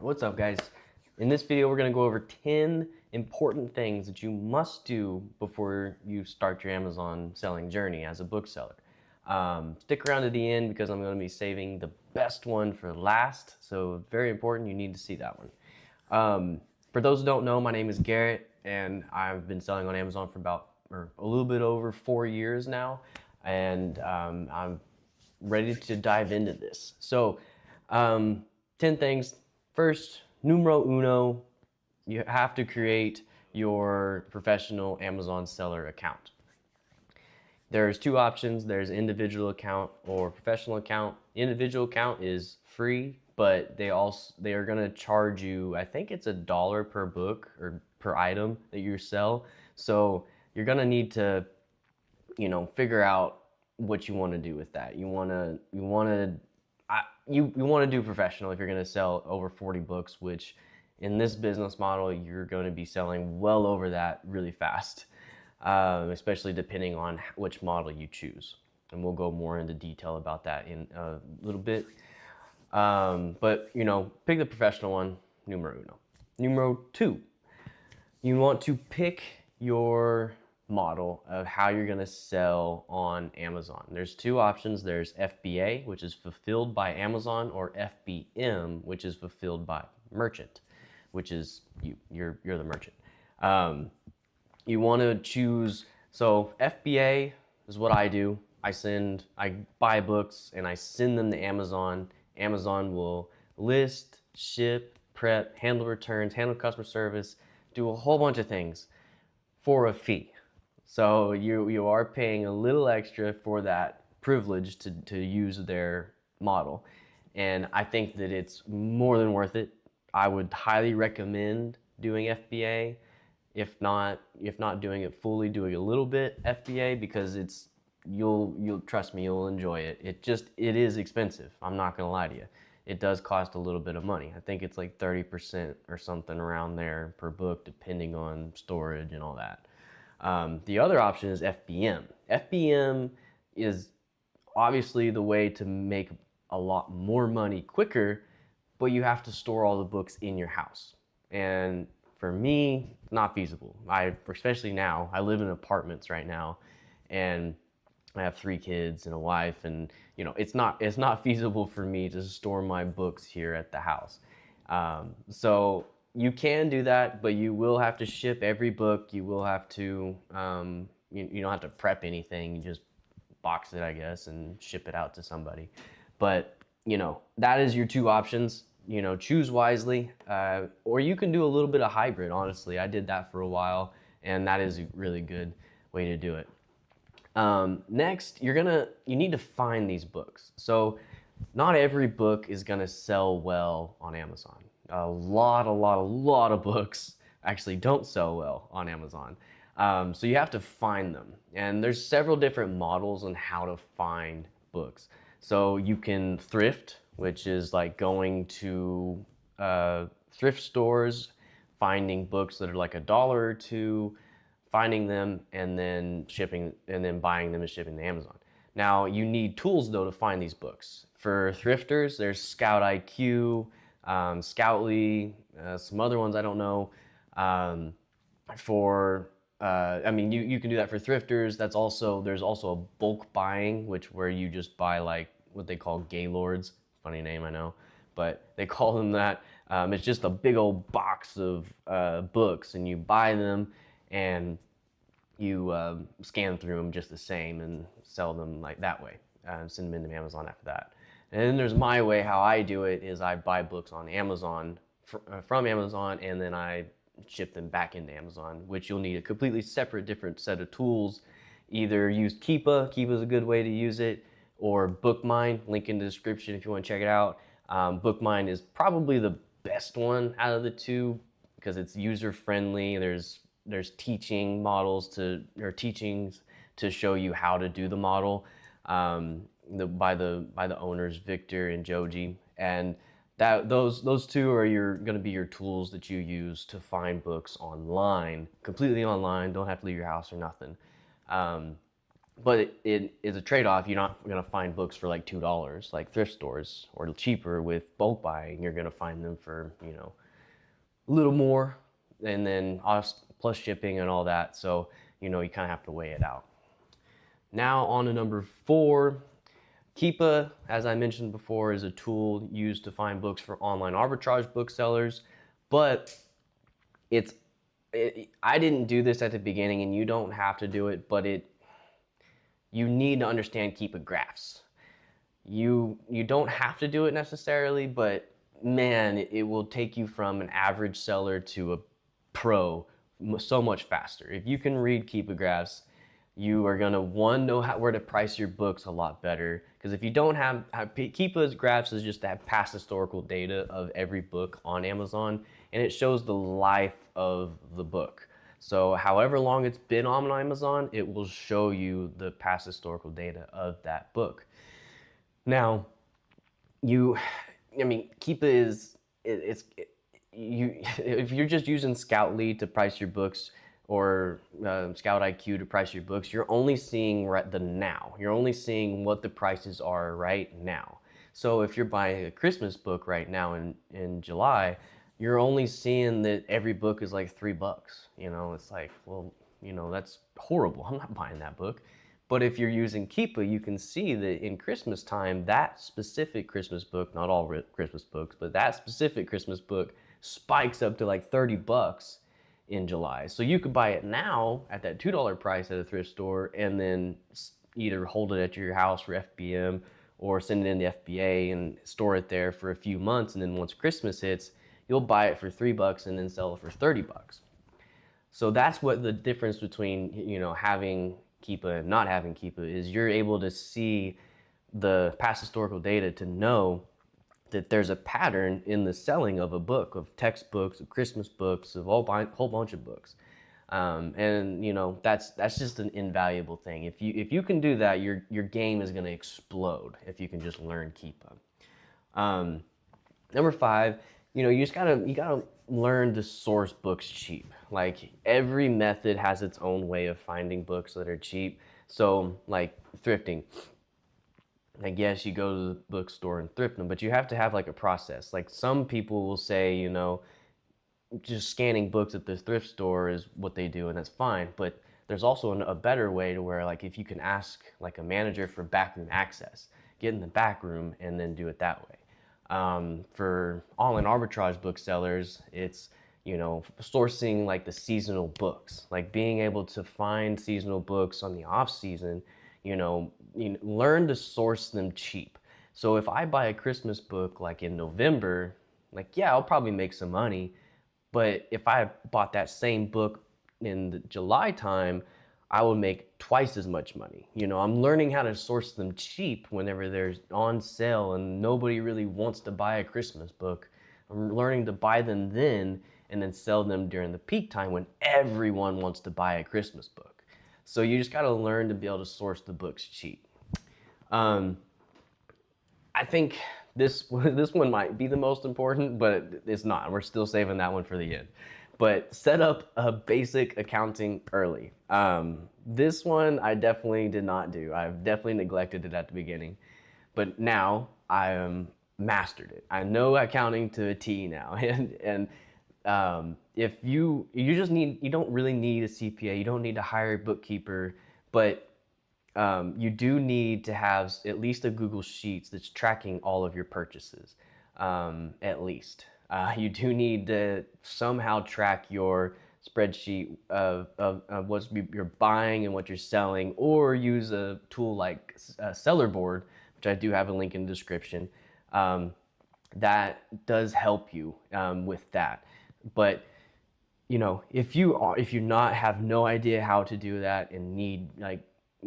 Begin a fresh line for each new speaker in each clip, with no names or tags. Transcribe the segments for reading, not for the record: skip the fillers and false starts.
What's up, guys? In this video, we're going to go over 10 important things that you must do before you start your Amazon selling journey as a bookseller. Stick around to the end because I'm going to be saving the best one for last. So very important, you need to see that one. For those who don't know, my name is Garrett, and I've been selling on Amazon for a little bit over 4 years now, and I'm ready to dive into this. So 10 things. First, numero uno, you have to create your professional Amazon seller account. There's two options. There's individual account or professional account. Individual account is free, but they are going to charge you, I think it's $1 per book or per item that you sell. So you're going to need to, figure out what you want to do with that. You want to do professional if you're going to sell over 40 books, which in this business model, you're going to be selling well over that really fast, especially depending on which model you choose. And we'll go more into detail about that in a little bit. But pick the professional one, numero uno. Numero two, you want to pick your model of how you're going to sell on Amazon. There's two options. There's FBA, which is fulfilled by Amazon, or FBM, which is fulfilled by merchant, which is you're the merchant. You want to choose, so FBA is what I do. I buy books and I send them to Amazon. Amazon will list, ship, prep, handle returns, handle customer service, do a whole bunch of things for a fee. So you are paying a little extra for that privilege to use their model. And I think that it's more than worth it. I would highly recommend doing FBA. If not doing it fully, doing a little bit FBA, because you'll trust me, you'll enjoy it. It is expensive. I'm not gonna lie to you. It does cost a little bit of money. I think it's like 30% or something around there per book, depending on storage and all that. The other option is FBM. FBM is obviously the way to make a lot more money quicker, but you have to store all the books in your house. And for me, not feasible. Especially now, I live in apartments right now, and I have 3 kids and a wife, and it's not feasible for me to store my books here at the house. So you can do that, but you will have to ship every book. You will have to, you don't have to prep anything. You just box it, I guess, and ship it out to somebody. But, that is your two options. Choose wisely. Or you can do a little bit of hybrid, honestly. I did that for a while, and that is a really good way to do it. Next, you need to find these books. So not every book is gonna sell well on Amazon. A lot of books actually don't sell well on Amazon. So you have to find them. And there's several different models on how to find books. So you can thrift, which is like going to thrift stores, finding books that are like $1 or $2, finding them and then buying them and shipping to Amazon. Now you need tools though to find these books. For thrifters, there's Scout IQ, Scoutly, some other ones I don't know. You can do that for thrifters. There's also a bulk buying, where you just buy like what they call Gaylords. Funny name, I know, but they call them that. It's just a big old box of books, and you buy them and you scan through them just the same and sell them like that way. Send them into Amazon after that. And then there's my way. How I do it is I buy books on Amazon from Amazon, and then I ship them back into Amazon, which you'll need a completely separate, different set of tools. Either use Keepa. Keepa is a good way to use it, or Bookmine. Link in the description if you want to check it out. Bookmine is probably the best one out of the two because it's user friendly. There's teaching models teachings to show you how to do the model. By the owners Victor and Joji, and those two are going to be your tools that you use to find books online, completely online. Don't have to leave your house or nothing. but it is a trade-off. You're not going to find books for like $2 like thrift stores, or cheaper with bulk buying. You're going to find them for, a little more, and then plus shipping and all that. So, you kind of have to weigh it out. Now on to number 4. Keepa, as I mentioned before, is a tool used to find books for online arbitrage booksellers, but I didn't do this at the beginning, and you don't have to do it, but you need to understand Keepa graphs. You don't have to do it necessarily, but man, it will take you from an average seller to a pro so much faster. If you can read Keepa graphs, you are gonna know where to price your books a lot better. Because if you don't have Keepa's graphs is just to have past historical data of every book on Amazon, and it shows the life of the book. So however long it's been on Amazon, it will show you the past historical data of that book. Now, Keepa is if you're just using Scout Lead to price your books, or Scout IQ to price your books, you're only seeing the now. You're only seeing what the prices are right now. So if you're buying a Christmas book right now in July, you're only seeing that every book is like $3. It's like, well, that's horrible. I'm not buying that book. But if you're using Keepa, you can see that in Christmas time, that specific Christmas book, not all Christmas books, but that specific Christmas book spikes up to like $30 in July. So you could buy it now at that $2 price at a thrift store, and then either hold it at your house for FBM, or send it in the FBA and store it there for a few months. And then once Christmas hits, you'll buy it for $3 and then sell it for $30. So that's what the difference between, having Keepa and not having Keepa is. You're able to see the past historical data to know that there's a pattern in the selling of a book, of textbooks, of Christmas books, of a whole bunch of books. And that's just an invaluable thing. If you can do that, your game is going to explode if you can just learn Keepa. Number 5, you gotta learn to source books cheap. Like, every method has its own way of finding books that are cheap. So like thrifting, I guess you go to the bookstore and thrift them, but you have to have like a process. Like, some people will say, just scanning books at the thrift store is what they do, and that's fine. But there's also a better way, to where, like, if you can ask like a manager for backroom access, get in the back room and then do it that way. For online arbitrage booksellers, it's, sourcing like the seasonal books, like being able to find seasonal books on the off season. Learn to source them cheap. So if I buy a Christmas book like in November, like, yeah, I'll probably make some money. But if I bought that same book in the July time, I would make twice as much money. I'm learning how to source them cheap whenever they're on sale and nobody really wants to buy a Christmas book. I'm learning to buy them then and then sell them during the peak time when everyone wants to buy a Christmas book. So you just got to learn to be able to source the books cheap. I think this one might be the most important, but it's not. We're still saving that one for the end. But set up a basic accounting early. This one I definitely did not do. I've definitely neglected it at the beginning, but now I mastered it. I know accounting to a T now, and if you don't really need a CPA, you don't need to hire a bookkeeper, but you do need to have at least a Google Sheets that's tracking all of your purchases, at least. You do need to somehow track your spreadsheet of what you're buying and what you're selling, or use a tool like Seller Board, which I do have a link in the description. That does help you with that. But if you have no idea how to do that and need like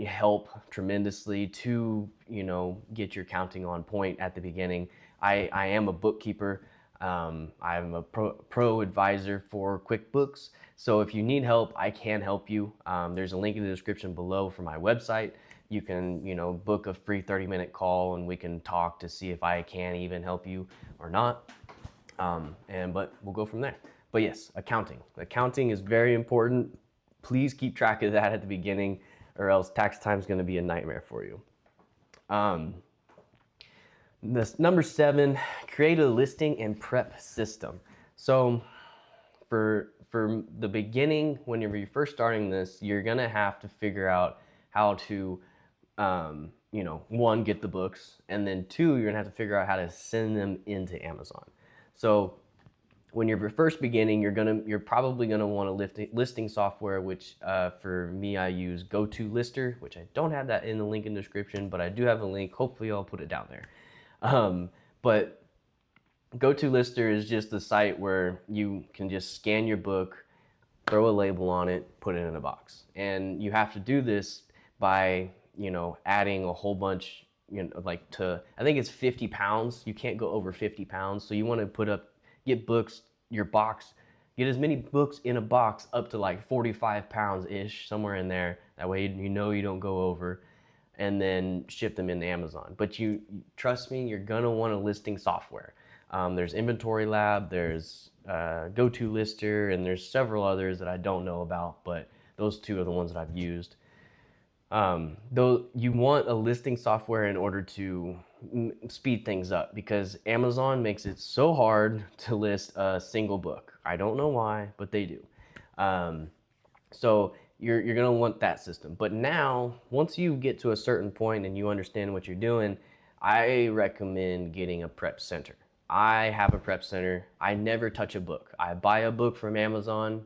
help tremendously to get your accounting on point at the beginning, I am a bookkeeper. I'm a pro advisor for QuickBooks. So if you need help, I can help you. There's a link in the description below for my website. You can, book a free 30-minute call and we can talk to see if I can even help you or not. But we'll go from there. But yes, accounting. Accounting is very important. Please keep track of that at the beginning. or else tax time is going to be a nightmare for you. This number 7, create a listing and prep system. So for the beginning, whenever you're first starting this, you're gonna have to figure out how to, you know, 1, get the books, and then 2, you're gonna have to figure out how to send them into Amazon. So when you're first beginning, you're probably gonna want a listing software, which for me, I use GoToLister, which I don't have that in the link in the description, but I do have a link. Hopefully I'll put it down there. But GoToLister is just the site where you can just scan your book, throw a label on it, put it in a box. And you have to do this by, you know, adding a whole bunch, you know, like I think it's 50 pounds. You can't go over 50 pounds. So you want to get books, your box, get as many books in a box up to like 45 pounds-ish, somewhere in there. That way you know you don't go over, and then ship them into Amazon. But you trust me, you're gonna want a listing software. There's Inventory Lab, there's GoToLister, and there's several others that I don't know about, but those 2 are the ones that I've used. Though you want a listing software in order to speed things up, because Amazon makes it so hard to list a single book. I don't know why, but they do. So you're gonna want that system. But now, once you get to a certain point and you understand what you're doing, I recommend getting a prep center. I have a prep center. I never touch a book. I buy a book from Amazon,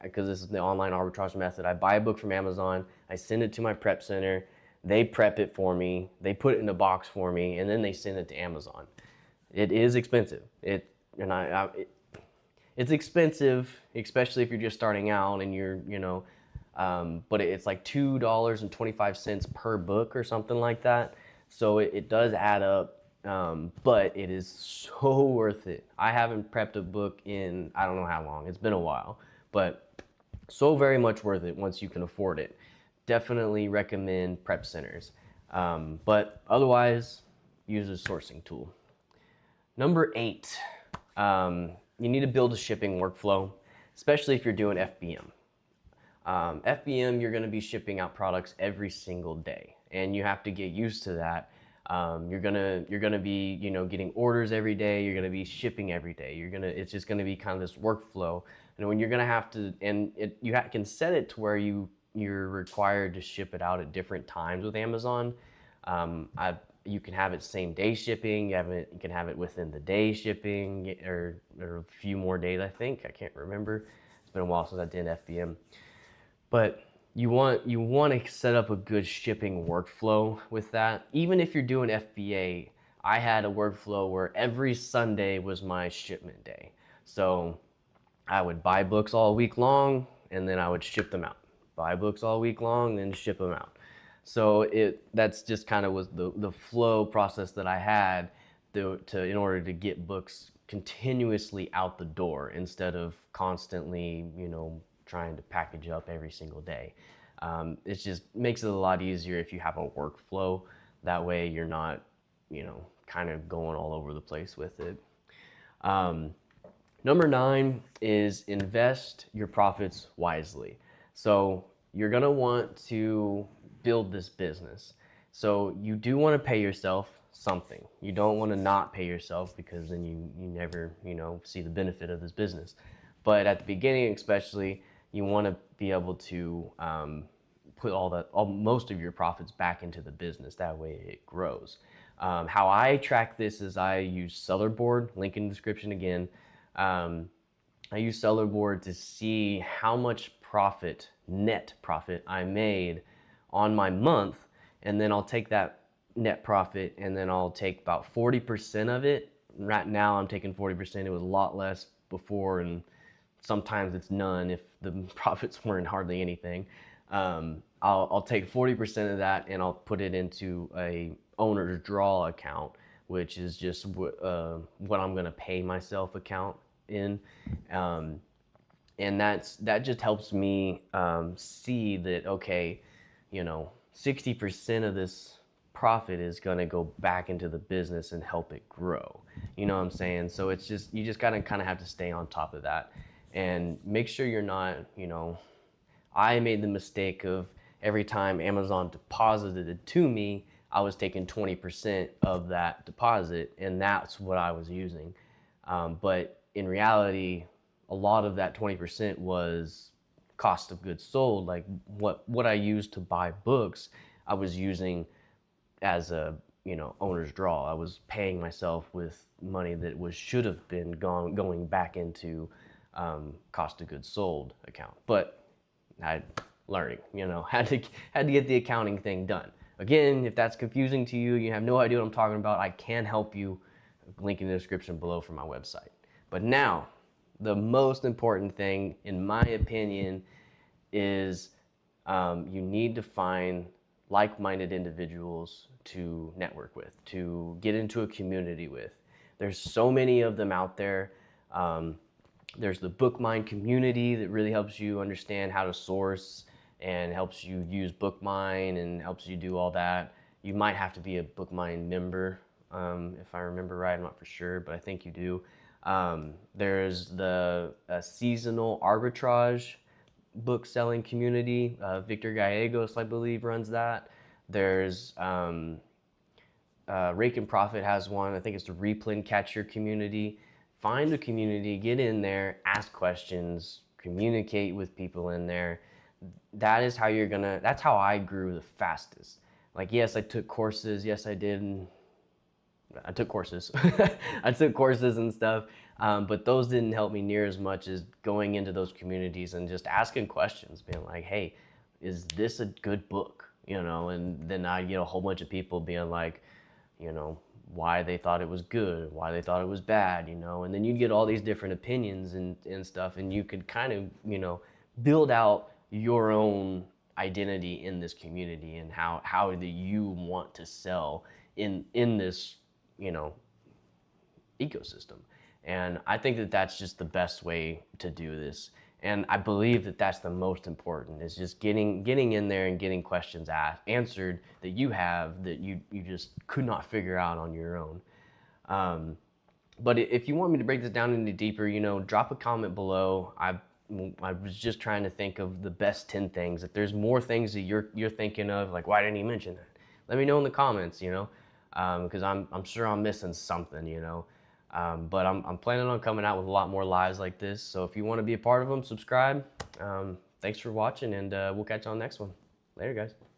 because this is the online arbitrage method. I buy a book from Amazon, I send it to my prep center, they prep it for me, they put it in a box for me, and then they send it to Amazon. It is expensive. It's expensive, especially if you're just starting out and you're, you know, but it's like $2.25 per book or something like that. So it does add up. But it is so worth it. I haven't prepped a book in, I don't know how long, it's been a while, but so very much worth it once you can afford it. Definitely recommend prep centers. But otherwise, use a sourcing tool. Number 8, you need to build a shipping workflow, especially if you're doing FBM. FBM, you're gonna be shipping out products every single day, and you have to get used to that. You're gonna be, you know, getting orders every day. You're gonna be shipping every day. It's just gonna be kind of this workflow. And when you're gonna have to, and you can set it to where you're required to ship it out at different times with Amazon. You can have it same day shipping. You can have it within the day shipping, or a few more days. I think, I can't remember. It's been a while since I did FBM, but you want to set up a good shipping workflow with that. Even if you're doing FBA, I had a workflow where every Sunday was my shipment day. So I would buy books all week long, and then I would ship them out. Buy books all week long, then ship them out. So that's just kind of was the flow process that I had in order to get books continuously out the door, instead of constantly, you know, trying to package up every single day. It just makes it a lot easier if you have a workflow. That way you're not, you know, kind of going all over the place with it. Number 9 is invest your profits wisely. So you're gonna want to build this business. So you do want to pay yourself something. You don't want to not pay yourself, because then you never, you know, see the benefit of this business. But at the beginning especially, you want to be able to put most of your profits back into the business. That way it grows. How I track this is I use Sellerboard, link in the description again. I use Sellerboard to see how much profit, net profit, I made on my month, and then I'll take that net profit and then I'll take about 40% of it. Right now I'm taking 40%. It was a lot less before, and sometimes it's none if the profits weren't hardly anything. I'll take 40% of that and I'll put it into a owner's draw account, which is just what I'm gonna pay myself account in. And that just helps me see that, okay, you know, 60% of this profit is gonna go back into the business and help it grow. You know what I'm saying? So it's just, you just gotta kind of have to stay on top of that and make sure you're not, you know, I made the mistake of every time Amazon deposited it to me, I was taking 20% of that deposit, and that's what I was using. But in reality, a lot of that 20% was cost of goods sold. Like what I used to buy books, I was using as a owner's draw. I was paying myself with money that should have been going back into cost of goods sold account. But I learning, had to get the accounting thing done. Again, if that's confusing to you, you have no idea what I'm talking about, I can help you. Link in the description below for my website. But now, the most important thing, in my opinion, is you need to find like-minded individuals to network with, to get into a community with. There's so many of them out there. There's the Bookmind community that really helps you understand how to source and helps you use Bookmind and helps you do all that. You might have to be a Bookmind member, if I remember right. I'm not for sure, but I think you do. There's the seasonal arbitrage book selling community. Victor Gallegos, I believe, runs that. There's Rake and Profit has one. I think it's the Replin Catcher community. Find a community, get in there, ask questions, communicate with people in there. That is how that's how I grew the fastest. Like, yes, I took courses. Yes, I did. I took courses. I took courses and stuff, but those didn't help me near as much as going into those communities and just asking questions, being like, hey, is this a good book? And then I get a whole bunch of people being like, why they thought it was good, why they thought it was bad, and then you get all these different opinions and stuff, and you could kind of, build out your own identity in this community and how do you want to sell in this, ecosystem. And I think that that's just the best way to do this. And I believe that that's the most important, is just getting in there and getting questions answered that you have that you just could not figure out on your own. But if you want me to break this down any deeper, drop a comment below. I was just trying to think of the best 10 things. If there's more things that you're thinking of, like, why didn't he mention that? Let me know in the comments, because I'm sure I'm missing something, but I'm planning on coming out with a lot more lives like this. So if you want to be a part of them, subscribe. Thanks for watching, and we'll catch you on the next one. Later, guys.